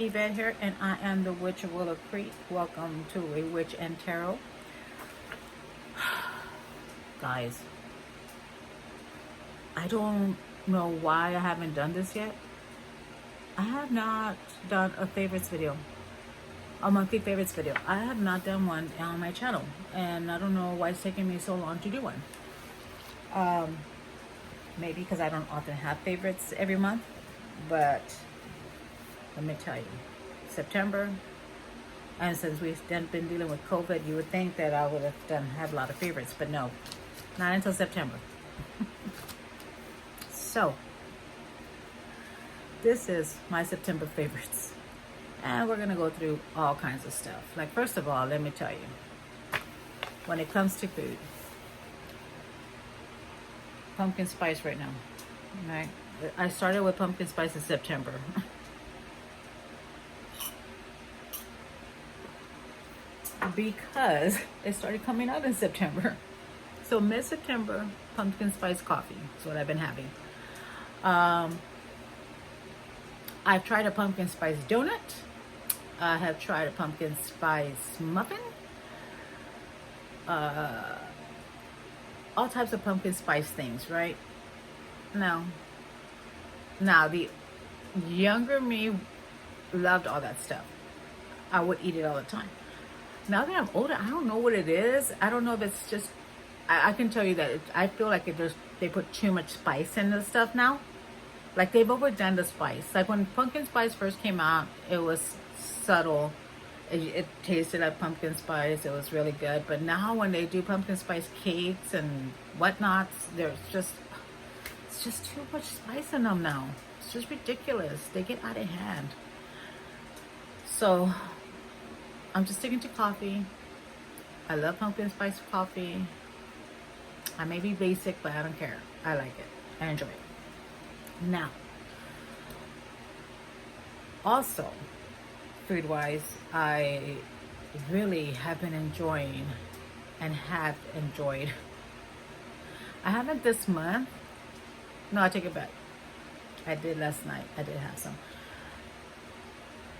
Yvette here, and I am the Witch of Willow Creek. Welcome to A Witch and Tarot. Guys, I don't know why I haven't done this yet. I have not done a favorites video, a monthly favorites video. I have not done one on my channel, and I don't know why it's taking me so long to do one. Maybe because I don't often have favorites every month, but let me tell you, September, and since we've been dealing with COVID, you would think that I would have had a lot of favorites, but no, not until September. So, this is my September favorites, and we're gonna go through all kinds of stuff. Like, first of all, let me tell you, when it comes to food, pumpkin spice right now, right? I started with pumpkin spice in September. Because it started coming out in September. So mid-September, pumpkin spice coffee is what I've been having. I've tried a pumpkin spice donut. I have tried a pumpkin spice muffin. All types of pumpkin spice things, right? Now, the younger me loved all that stuff. I would eat it all the time. Now that I'm older, I don't know what it is. I don't know if it's just, I can tell you that I feel like they put too much spice in the stuff now. Like, they've overdone the spice. Like, when pumpkin spice first came out, it was subtle. It tasted like pumpkin spice. It was really good. But now when they do pumpkin spice cakes and whatnots, it's just too much spice in them now. It's just ridiculous. They get out of hand. So I'm just sticking to coffee. I love pumpkin spice coffee. I may be basic, but I don't care. I like it. I enjoy it. Now, also, food-wise, I really have been enjoying and have enjoyed. I haven't this month. No, I take it back. I did last night. I did have some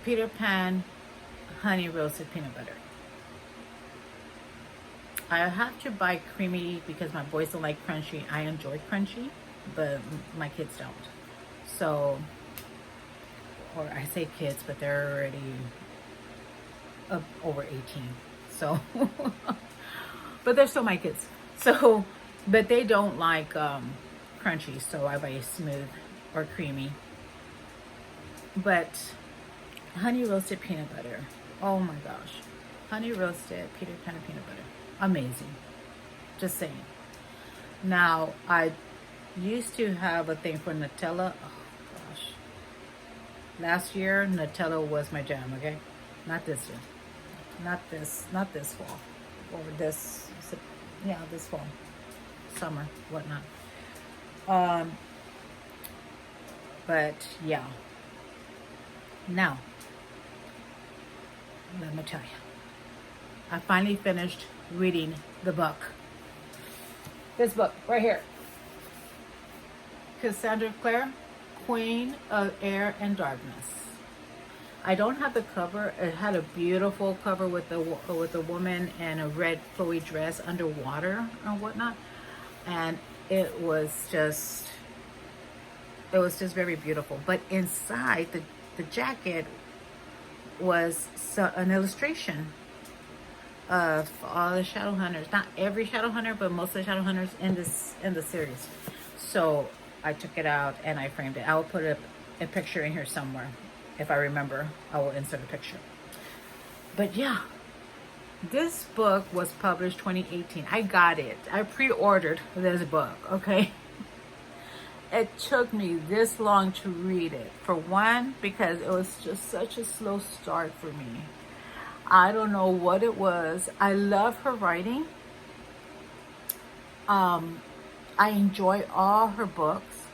Peter Pan honey roasted peanut butter. I have to buy creamy because my boys don't like crunchy. I enjoy crunchy, but my kids don't. So, or I say kids, but they're already over 18. So, but they're still my kids. So, but they don't like crunchy, so I buy smooth or creamy. But honey roasted peanut butter. Oh my gosh. Honey roasted Peter Pan peanut butter. Amazing. Just saying. Now, I used to have a thing for Nutella. Oh gosh. Last year, Nutella was my jam, okay? Not this year. Not this fall. Or this fall. Summer, whatnot. But yeah. Now, let me tell you, I finally finished reading the book. This book right here. Cassandra Clare, Queen of Air and Darkness. I don't have the cover. It had a beautiful cover with a woman in a red flowy dress underwater or whatnot, and it was just very beautiful. But inside the jacket was an illustration of all the Shadowhunters. Not every Shadowhunter, but most of the Shadowhunters in the series. So I took it out and I framed it. I will put a picture in here somewhere. If I remember, I will insert a picture. But yeah, this book was published 2018. I got it. I pre-ordered this book, okay? It took me this long to read it. For one, because it was just such a slow start for me. I don't know what it was. I love her writing. I enjoy all her books,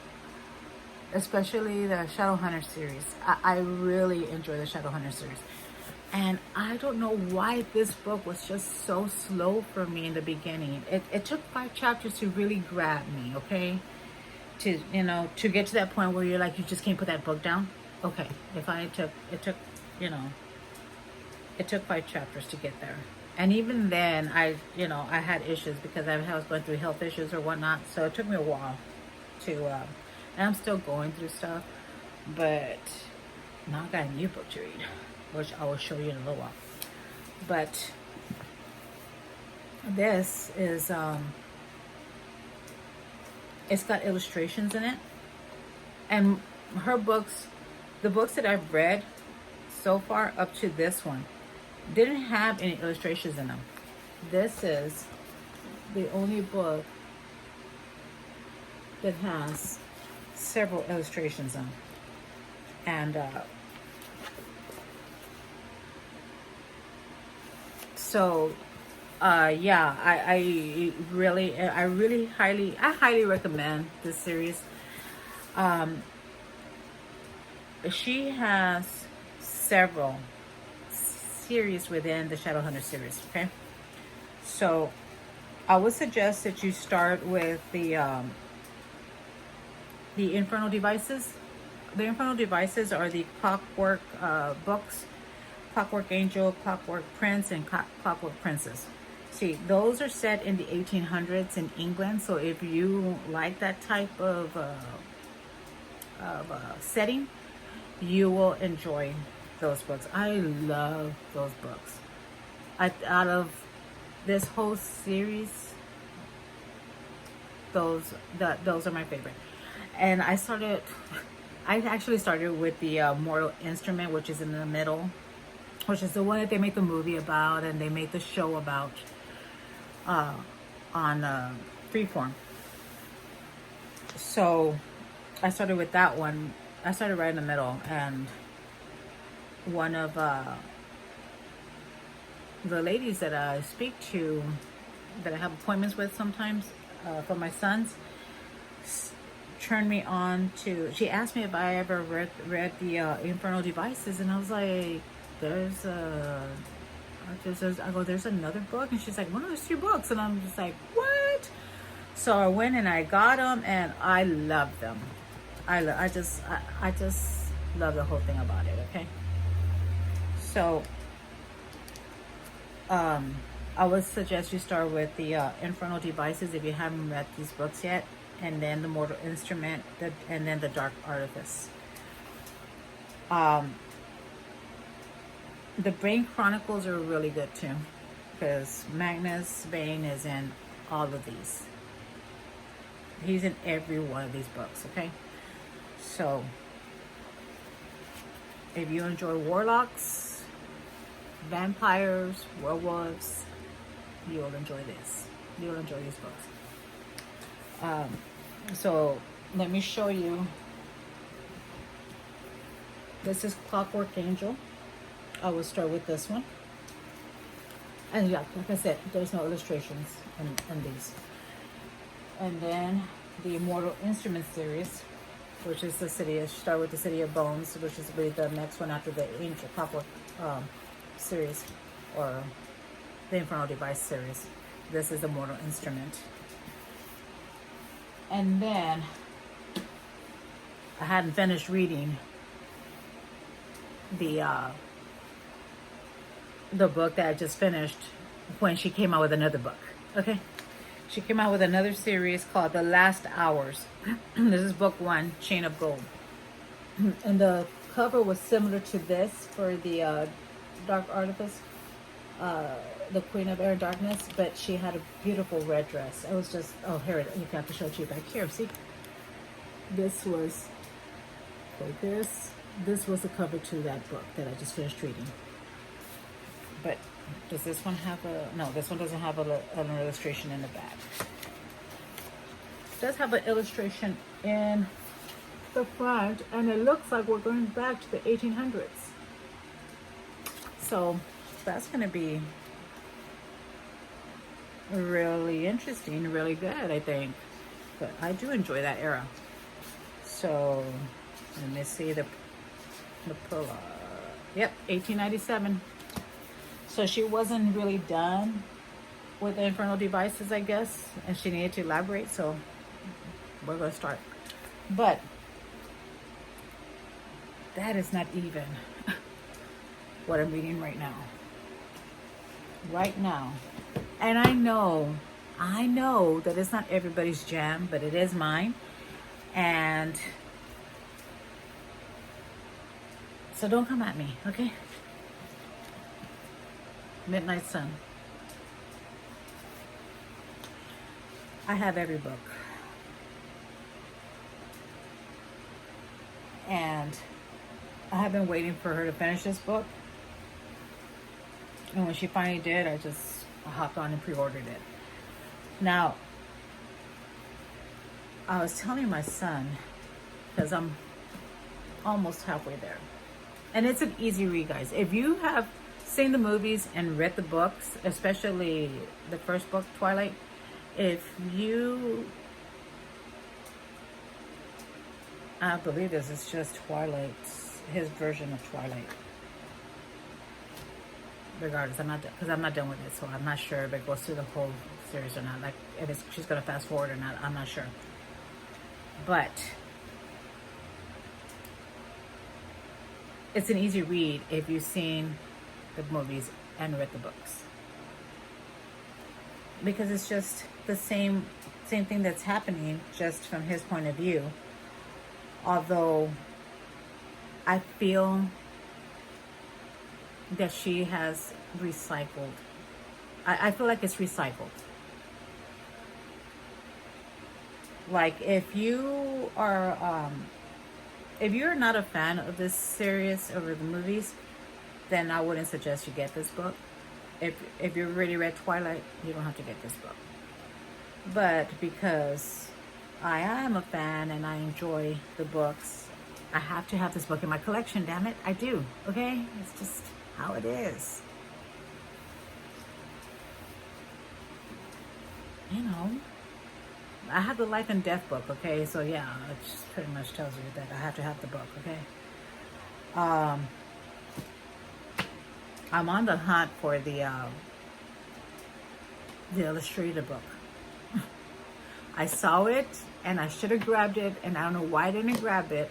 especially the Shadowhunter series. I really enjoy the Shadowhunter series. And I don't know why this book was just so slow for me in the beginning. It took 5 chapters to really grab me, okay? To get to that point where you're like, you just can't put that book down. Okay, it took you know, it took 5 chapters to get there. And even then, I had issues because I was going through health issues or whatnot. So it took me a while to, and I'm still going through stuff. But now I got a new book to read, which I will show you in a little while. But this is, it's got illustrations in it. And her books, the books that I've read so far up to this one, didn't have any illustrations in them. This is the only book that has several illustrations in. And yeah, I really highly recommend this series. She has several series within the Shadowhunter series. Okay, so I would suggest that you start with the Infernal Devices. The Infernal Devices are the Clockwork books: Clockwork Angel, Clockwork Prince, and Clockwork Princess. See, those are set in the 1800s in England. So if you like that type of setting, you will enjoy those books. I love those books. Out of this whole series, those are my favorite. And I actually started with the Mortal Instrument, which is in the middle, which is the one that they made the movie about and they made the show about on Freeform. So I started with that one. I started right in the middle, and one of the ladies that I speak to, that I have appointments with sometimes for my sons, turned me on to, she asked me if I ever read the Infernal Devices, and I was like, there's another book, and she's like, well, there's 2 books, and I'm just like, what? So I went and I got them, and I love them. I just love the whole thing about it. Okay, so I would suggest you start with the Infernal Devices if you haven't read these books yet, and then the Mortal Instrument, and then the Dark Artifice. The Bane Chronicles are really good too, because Magnus Bane is in all of these. He's in every one of these books. Okay, so if you enjoy warlocks, vampires, werewolves, you'll enjoy this. You'll enjoy these books. So let me show you. This is Clockwork Angel. I will start with this one. And yeah, like I said, there's no illustrations in these. And then the Mortal Instruments series, which is start with the City of Bones, which is really the next one after the Angel Clockwork series, or the Infernal Device series. This is the Mortal Instrument. And then I hadn't finished reading the book that I just finished when she came out with another book. Okay, she came out with another series called The Last Hours. This is book 1, Chain of Gold, and the cover was similar to this for the Dark Artifice, the Queen of Air Darkness, but she had a beautiful red dress. It was just, oh, here, you have to show it to you back here. See, this was like this. This was the cover to that book that I just finished reading. But does this one have no, this one doesn't have an illustration in the back. It does have an illustration in the front, and it looks like we're going back to the 1800s. So that's going to be really interesting, really good, I think. But I do enjoy that era. So let me see the prologue. Yep, 1897. So she wasn't really done with the Infernal Devices, I guess, and she needed to elaborate, so we're going to start. But that is not even what I'm reading right now. Right now. And I know that it's not everybody's jam, but it is mine. And so don't come at me, okay? Midnight Sun. I have every book. And I have been waiting for her to finish this book. And when she finally did, I hopped on and pre-ordered it. Now, I was telling my son, because I'm almost halfway there. And it's an easy read, guys. If you have seen the movies and read the books, especially the first book, Twilight, I believe this is just Twilight's, his version of Twilight. Regardless, I'm not done with it, so I'm not sure if it goes through the whole series or not. Like, if she's gonna fast forward or not, I'm not sure. But it's an easy read if you've seen the movies and read the books, because it's just the same thing that's happening, just from his point of view. Although I feel that she has recycled. I feel like it's recycled. Like, if you're not a fan of this series over the movies, then I wouldn't suggest you get this book. If you already read Twilight, you don't have to get this book. But because I am a fan and I enjoy the books, I have to have this book in my collection, damn it. I do, okay? It's just how it is. You know, I have the Life and Death book, okay? So yeah, it just pretty much tells you that I have to have the book, okay? I'm on the hunt for the illustrated book. I saw it and I should have grabbed it, and I don't know why I didn't grab it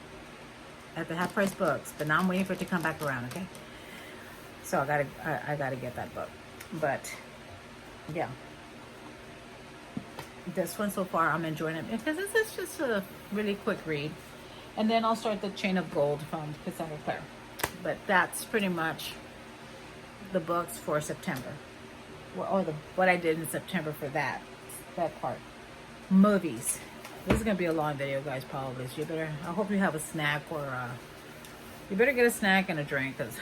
at the half price books, but now I'm waiting for it to come back around, okay? So I gotta get that book. But yeah, this one so far I'm enjoying it because this is just a really quick read, and then I'll start the Chain of Gold from Cassandra Clare. But that's pretty much the books for September, or what I did in September for that part. Movies. This is gonna be a long video, guys. Probably. So I hope you have a snack, or you better get a snack and a drink, because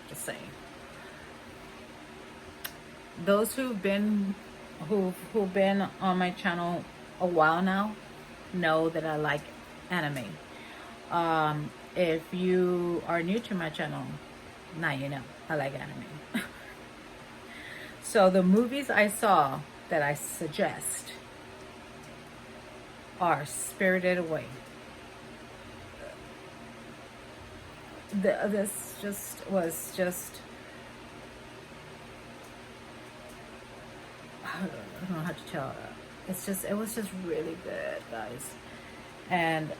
just saying. Those who've been on my channel a while now know that I like anime. If you are new to my channel, now you know I like anime. So the movies I saw that I suggest are Spirited Away. This was just I don't know how to tell. It was just really good, guys. And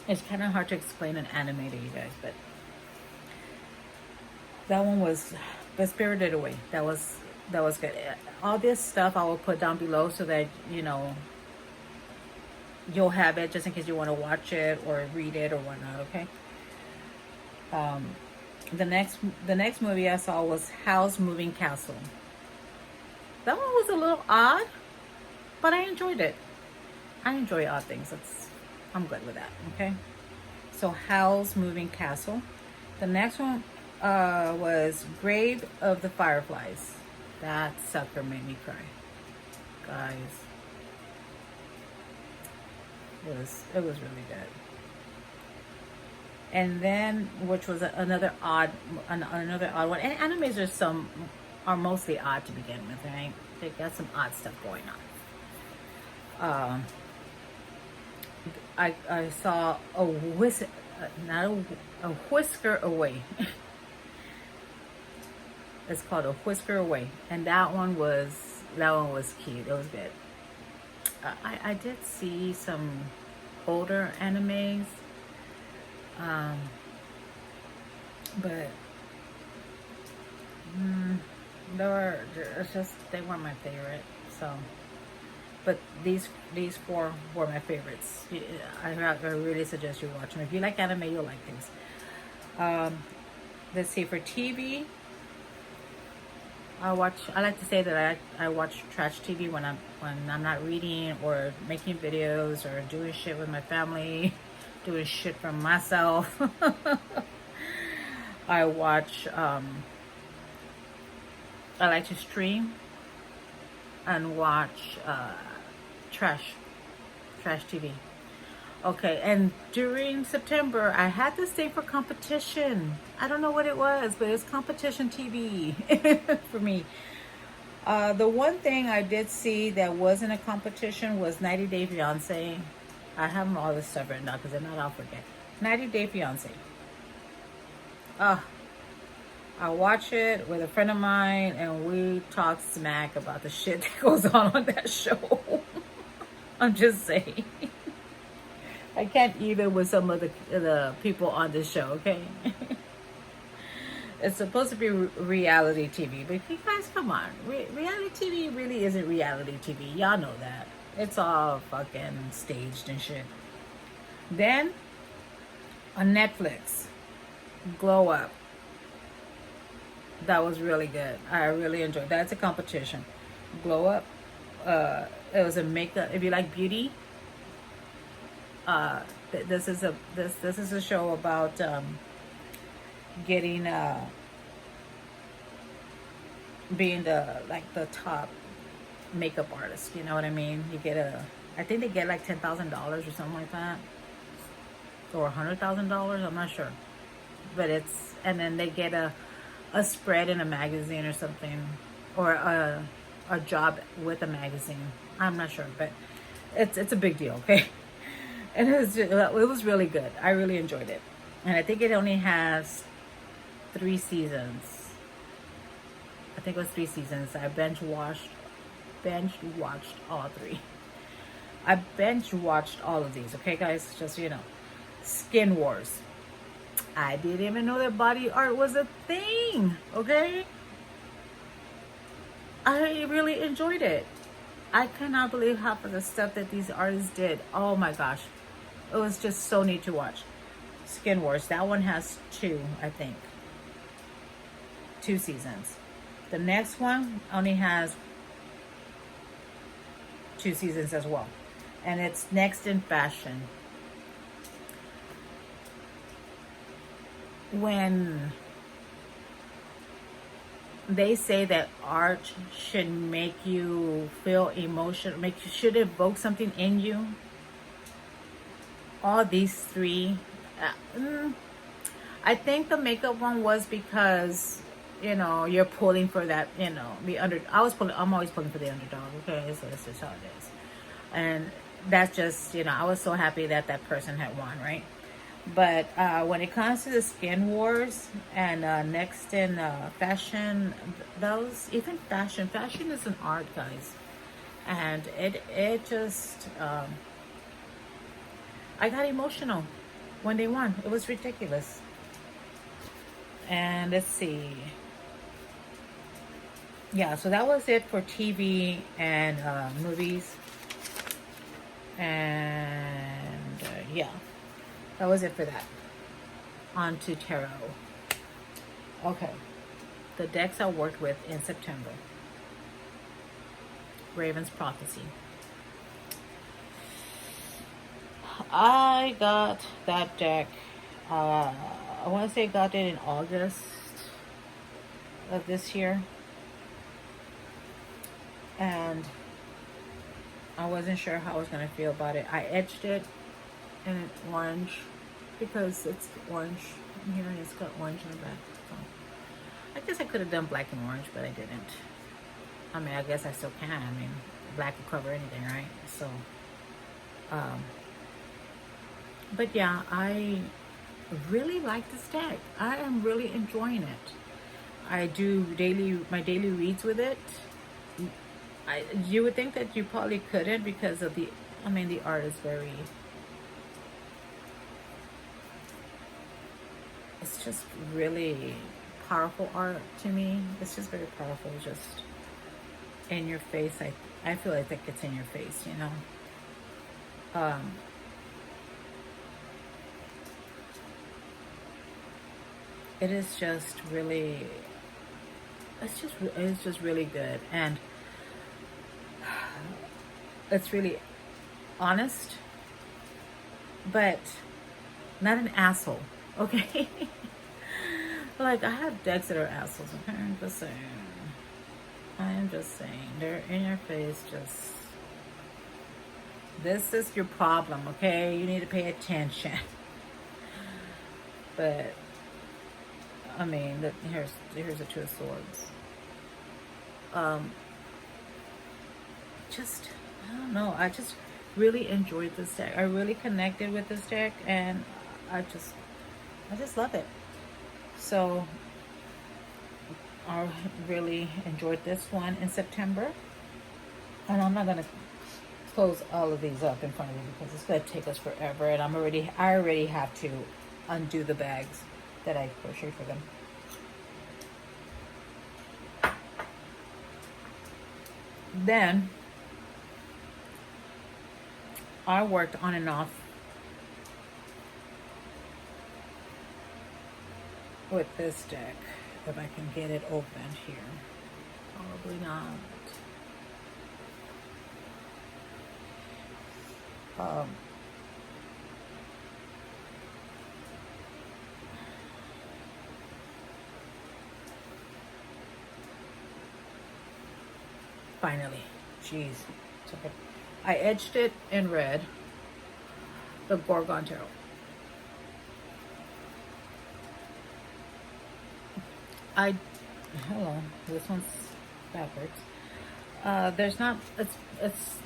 it's kind of hard to explain an anime to you guys, but that one was the Spirited Away. That was good. All this stuff I will put down below so that you'll have it just in case you want to watch it or read it or whatnot. Okay. The next movie I saw was Howl's Moving Castle. That one was a little odd, but I enjoyed it. I enjoy odd things. I'm good with that. Okay. So Howl's Moving Castle. The next one was Grave of the Fireflies. That sucker made me cry, guys. It was really good. And then, which was another odd one. And animes are mostly odd to begin with, right? They got some odd stuff going on. I saw a Whisker Away. It's called A Whisker Away, and that one was cute. It was good. I did see some older animes Um, but it's just, they weren't my favorite. So, but these four were my favorites. I really suggest you watch them. If you like anime, you'll like these. Let's see, for TV, I like to say that I watch trash TV when I'm not reading or making videos or doing shit with my family, doing shit for myself. I watch. I like to stream and watch trash TV. Okay, and during September, I had this thing for competition. I don't know what it was, but it's competition TV for me. The one thing I did see that wasn't a competition was 90 Day Fiancé. I have all this stuff written down because if not, I'll forget. 90 Day Fiancé. I watch it with a friend of mine, and we talk smack about the shit that goes on that show. I'm just saying. I can't even with some of the people on this show, okay? It's supposed to be reality TV, but you guys, come on. Reality TV really isn't reality TV. Y'all know that. It's all fucking staged and shit. Then, on Netflix, Glowup. That was really good. I really enjoyed that. It's a competition. Glowup. It was a makeup. If you like beauty, this is a show about getting being the top makeup artist. You know what I mean? You get I think they get like $10,000 or something like that, or $100,000. I'm not sure, but and then they get a spread in a magazine or something, or a job with a magazine. I'm not sure, but it's a big deal, okay? And it was really good. I really enjoyed it, and I think it only has 3 seasons. I think it was 3 seasons. I binge watched all 3. I binge watched all of these. Okay, guys, just so you know. Skin Wars. I didn't even know that body art was a thing, okay? I really enjoyed it. I cannot believe half of the stuff that these artists did. Oh my gosh. It was just so neat to watch. Skin Wars. That one has 2, I think. 2 seasons. The next one only has 2 seasons as well. And it's Next in Fashion. When they say that art should make you feel emotion, should evoke something in you, all these 3, I think the makeup one was because, you know, you're pulling for that, you know, I'm always pulling for the underdog, okay? So that's just how it is. And that's just, you know, I was so happy that person had won, right? But when it comes to the Skin Wars and Next in Fashion, those, even fashion is an art, guys. And it just, I got emotional when they won. It was ridiculous. And let's see. Yeah, so that was it for TV and movies. And yeah. That was it for that. On to tarot. Okay. The decks I worked with in September. Raven's Prophecy. I got that deck. I want to say I got it in August of this year. And I wasn't sure how I was going to feel about it. I etched it in orange because it's orange here, and it's got orange in the back. So I guess I could have done black and orange, but I didn't. I mean, I guess I still can. I mean, black will cover anything, right? So but yeah, I really like this deck. I am really enjoying it. I do my daily reads with it. You would think that you probably couldn't because of the art is very, it's just really powerful art to me. It's just very powerful, just in your face. I feel like that gets in your face, you know. It is just really, it's just really good, and it's really honest, but not an asshole, okay? Like, I have decks that are assholes, okay? I'm just saying, they're in your face, just, this is your problem, okay? You need to pay attention. But, I mean, here's the Two of Swords. Just, I don't know, I just really enjoyed this deck. I really connected with this deck, and I just love it. So I really enjoyed this one in September, and I'm not gonna close all of these up in front of you because it's gonna take us forever, and I already have to undo the bags that I crocheted for them. Then I worked on and off with this deck. If I can get it opened here. Probably not. Finally. Jeez. Okay. I edged it in red. The Gorgon Tarot. Hold on, this one's backwards. There's not, it's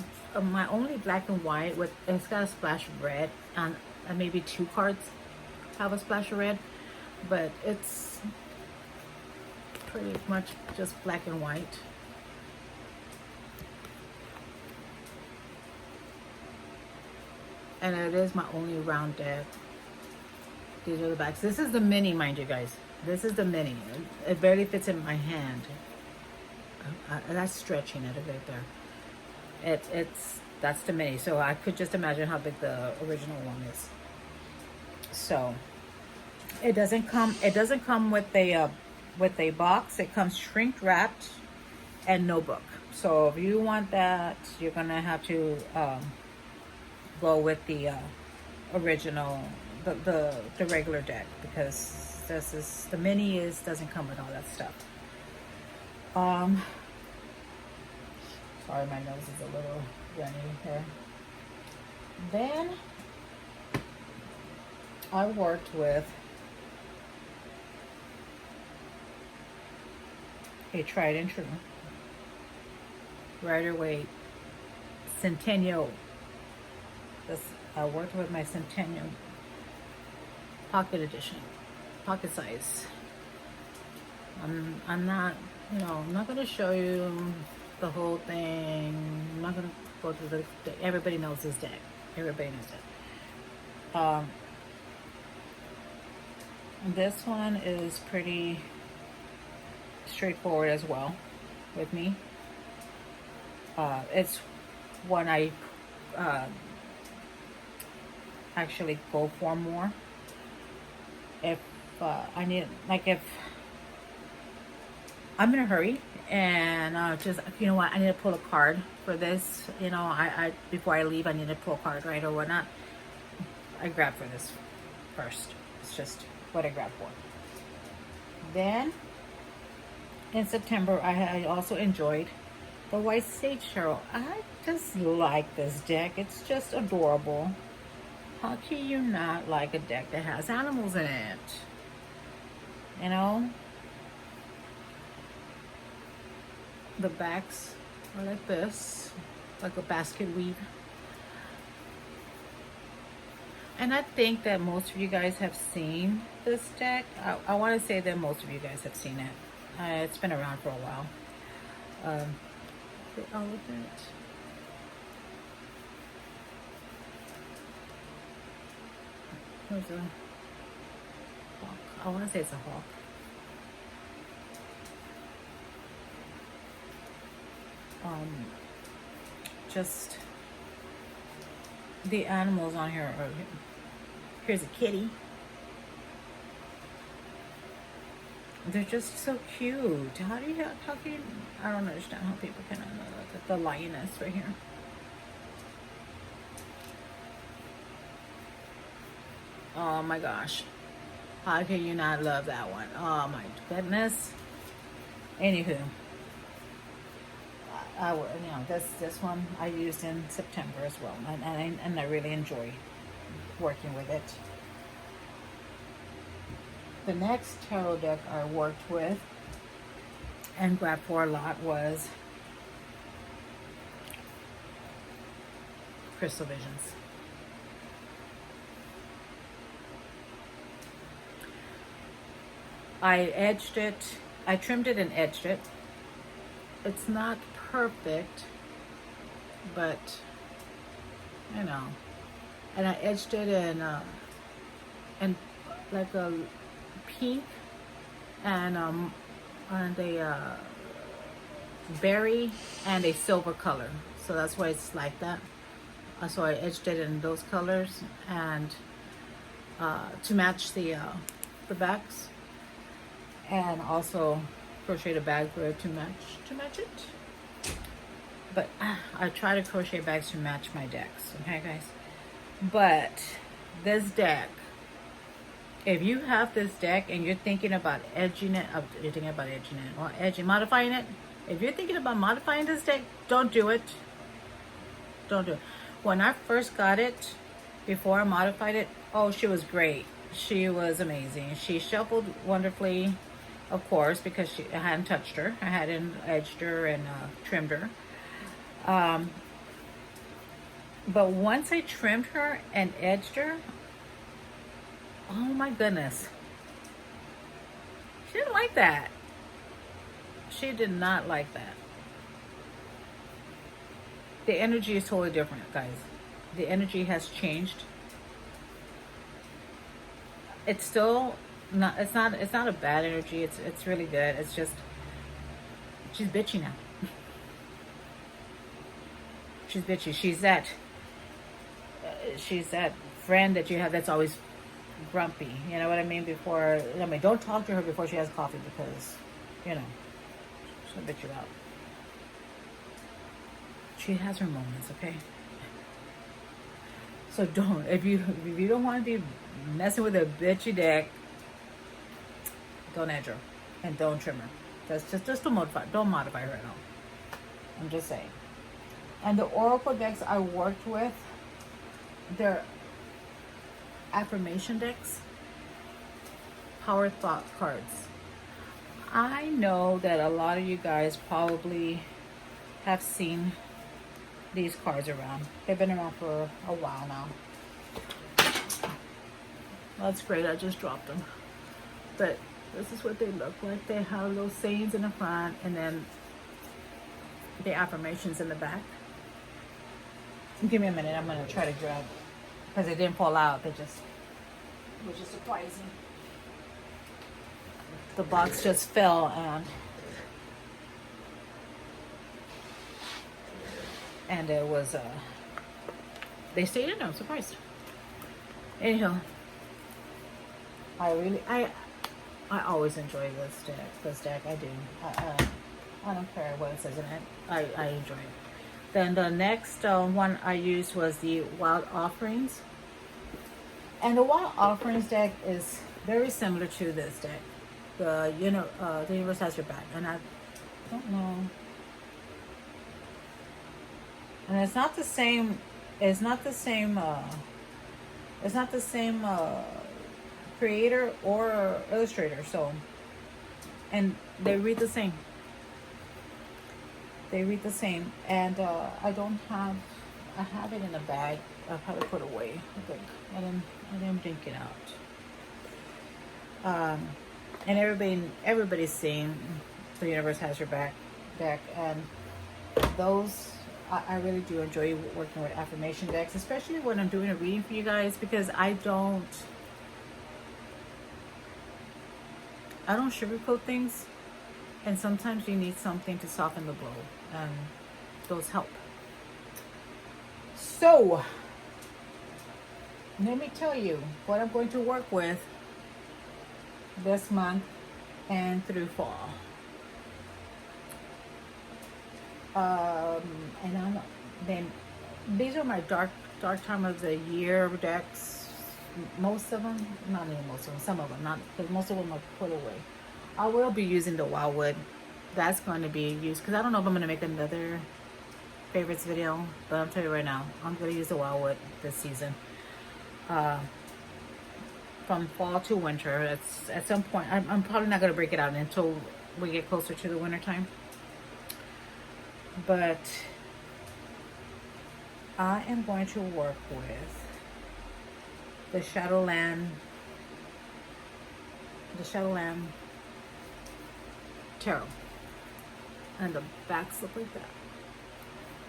my only black and white with, it's got a splash of red, and maybe 2 cards have a splash of red, but it's pretty much just black and white. And it is my only round deck. These are the backs. This is the mini, mind you guys. This is the mini. It barely fits in my hand. That's stretching it right there. That's the mini. So I could just imagine how big the original one is. So it doesn't come with a box. It comes shrink wrapped and no book. So if you want that, you're gonna have to go with the original, the regular deck, because this is the mini doesn't come with all that stuff. Sorry, my nose is a little runny here. Then I worked with a tried and true RWS Centennial. I worked with my Centennial pocket edition, pocket size. I'm not, I'm not gonna show you the whole thing. I'm not gonna go through everybody knows this deck. Everybody knows it. This one is pretty straightforward as well with me. It's one I actually go for more. If I need, like, if I'm in a hurry and just, you know what, I need to pull a card for this, I before I leave, I need to pull a card, right, or whatnot, I grab for this first. It's just what I grab for. Then in September, I also enjoyed the White Sage Tarot. I just like this deck. It's just adorable. How can you not like a deck that has animals in it? The backs are like this, like a basket weave. And I think that most of you guys have seen this deck. I want to say that most of you guys have seen it. It's been around for a while. The elephant. hawk. I want to say it's a hawk. Just the animals on here are, here's a kitty. They're just so cute. How can you, I don't understand how people can, look at the lioness right here. Oh my gosh. How can you not love that one? Oh my goodness. Anywho. This one I used in September as well, and I really enjoy working with it. The next tarot deck I worked with and grabbed for a lot was Crystal Visions. I edged it, I trimmed it and edged it. It's not perfect, but you know, and I edged it in like a pink and a berry and a silver color, so that's why it's like that. So I edged it in those colors and to match the backs, and also crocheted a bag for it to match it. But I try to crochet bags to match my decks, okay guys? But this deck, if you have this deck and you're thinking about modifying it, if you're thinking about modifying this deck, don't do it. Don't do it. When I first got it, before I modified it, oh, she was great. She was amazing. She shuffled wonderfully, of course, because I hadn't touched her. I hadn't edged her and trimmed her. But once I trimmed her and edged her, oh my goodness, she didn't like that. She did not like that. The energy is totally different, guys. The energy has changed. It's still not, it's not a bad energy. It's really good. It's just, she's bitchy now. She's bitchy. She's that friend that you have that's always grumpy. You know what I mean? Don't talk to her before she has coffee, because, you know, she'll bitch you out. She has her moments, okay? So don't, if you don't want to be messing with a bitchy deck, don't edge her and don't trim her. Just don't modify her at all. I'm just saying. And the Oracle decks I worked with, they're affirmation decks, power thought cards. I know that a lot of you guys probably have seen these cards around. They've been around for a while now. That's great, I just dropped them. But this is what they look like. They have those sayings in the front and then the affirmations in the back. Give me a minute, I'm gonna try to grab, because they didn't fall out, which is surprising. The box just fell and it was they stayed in there. I'm surprised. Anyhow, I always enjoy this deck. I do. I don't care what it says in it. I enjoy it. Then the next one I used was the Wild Offerings. And the Wild Offerings deck is very similar to this deck. The universe has your back. And I don't know. And it's not the same creator or illustrator, so, and they read the same. And I have it in a bag. I'll probably put it away. I think I didn't drink it out. And everybody's seeing the universe has your back deck, and those I really do enjoy working with affirmation decks, especially when I'm doing a reading for you guys, because I don't I don't sugarcoat things, and sometimes you need something to soften the blow, and those help. So let me tell you what I'm going to work with this month and through fall. And then these are my dark time of the year decks. Most of them, not even most of them, some of them, not, because most of them are put away. I will be using the Wildwood. That's going to be used because I don't know if I'm going to make another favorites video, but I'll tell you right now, I'm going to use the Wildwood this season. From fall to winter. It's at some point. I'm probably not going to break it out until we get closer to the winter time. But I am going to work with the Shadowland Tarot, and the backs look like that.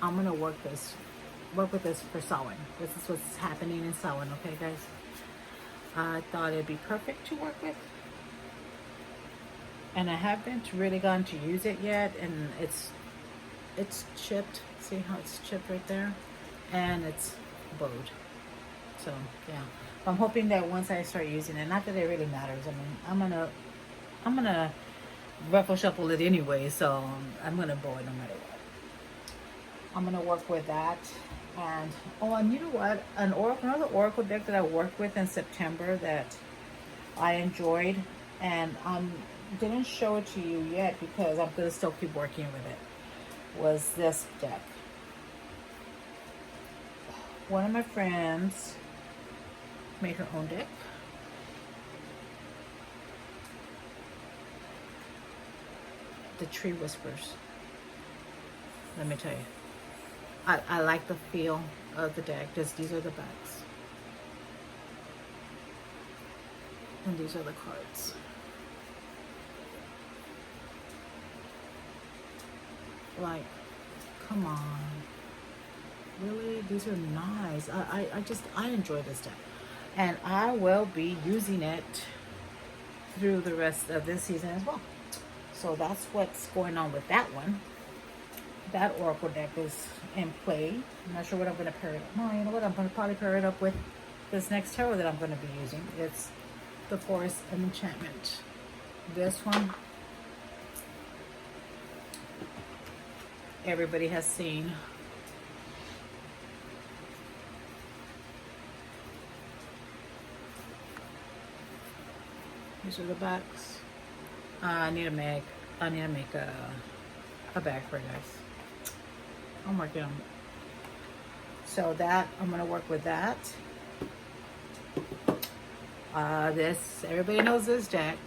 I'm gonna work with this for sewing. This is what's happening in sewing, okay, guys? I thought it'd be perfect to work with, and I haven't really gotten to use it yet. And it's chipped. See how it's chipped right there, and it's bowed. So yeah, I'm hoping that once I start using it, not that it really matters. I mean, I'm gonna ruffle shuffle it anyway, so I'm gonna bow it no matter what. I'm gonna work with that. And oh, and you know what? Another Oracle deck that I worked with in September that I enjoyed, and didn't show it to you yet because I'm gonna still keep working with it, was this deck. One of my friends made her own deck. The Tree Whispers. Let me tell you. I like the feel of the deck. These are the backs. And these are the cards. Like, come on. Really? These are nice. I enjoy this deck. And I will be using it through the rest of this season as well. So that's what's going on with that one. That Oracle deck is in play. I'm not sure what I'm going to pair it up. No, you know what? I'm going to probably pair it up with this next tarot that I'm going to be using. It's the Forest of Enchantment. This one, everybody has seen. These are the backs. I need to make a bag for you guys. I'm working on it. So that, I'm gonna work with that. This, everybody knows this deck.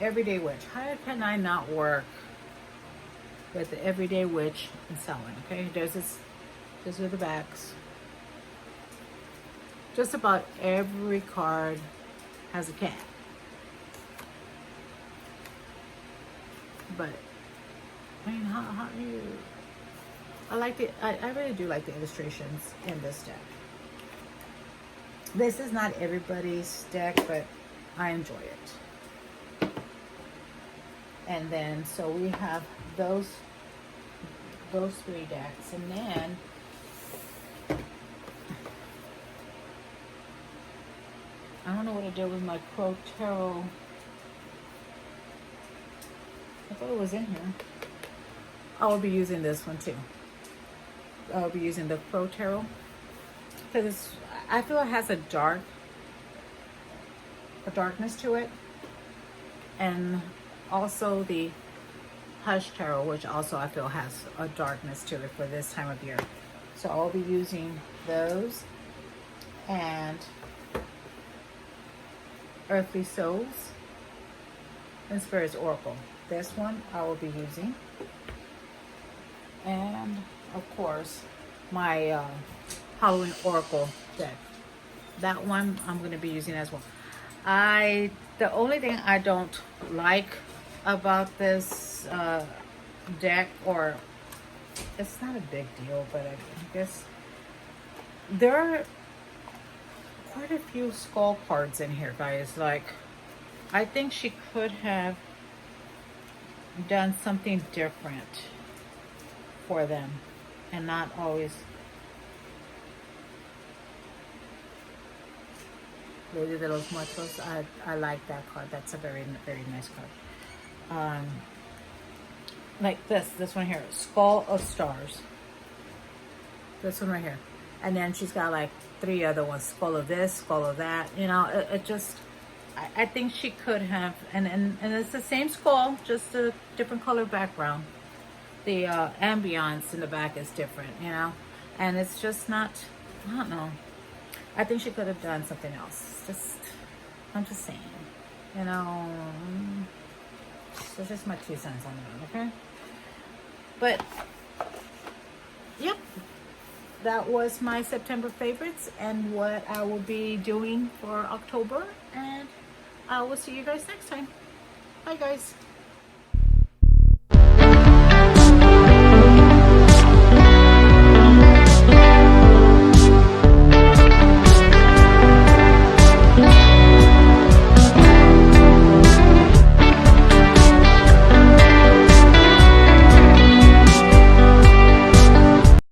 Everyday Witch. How can I not work with the Everyday Witch and Selling? Okay, these are the backs. Just about every card has a cat. But I mean, how do you? I really do like the illustrations in this deck. This is not everybody's deck, but I enjoy it. And then so we have those three decks, and then I don't know what to do with my Crow Tarot. I thought it was in here. I will be using this one too. I will be using the Crow Tarot because I feel it has a darkness to it, and also the Hush Tarot, which also I feel has a darkness to it for this time of year. So I'll be using those, and Earthly Souls and Spirit's Oracle. This one I will be using, and of course my Halloween Oracle deck. That one I'm going to be using as well. The only thing I don't like about this deck, or it's not a big deal, but I guess quite a few skull cards in here, guys. Like, I think she could have done something different for them and not always Lady de los Muertos. I like that card. That's a very, very nice card. Like this one here, Skull of Stars. This one right here. And then she's got like 3 other ones, skull of this, skull of that. You know, it just, I think she could have, and it's the same skull, just a different color background. The ambiance in the back is different, you know, and it's just not, I don't know. I think she could have done something else. I'm just saying, you know. So just my 2 cents on that, okay? But, yep. That was my September favorites and what I will be doing for October. And I will see you guys next time. Bye, guys.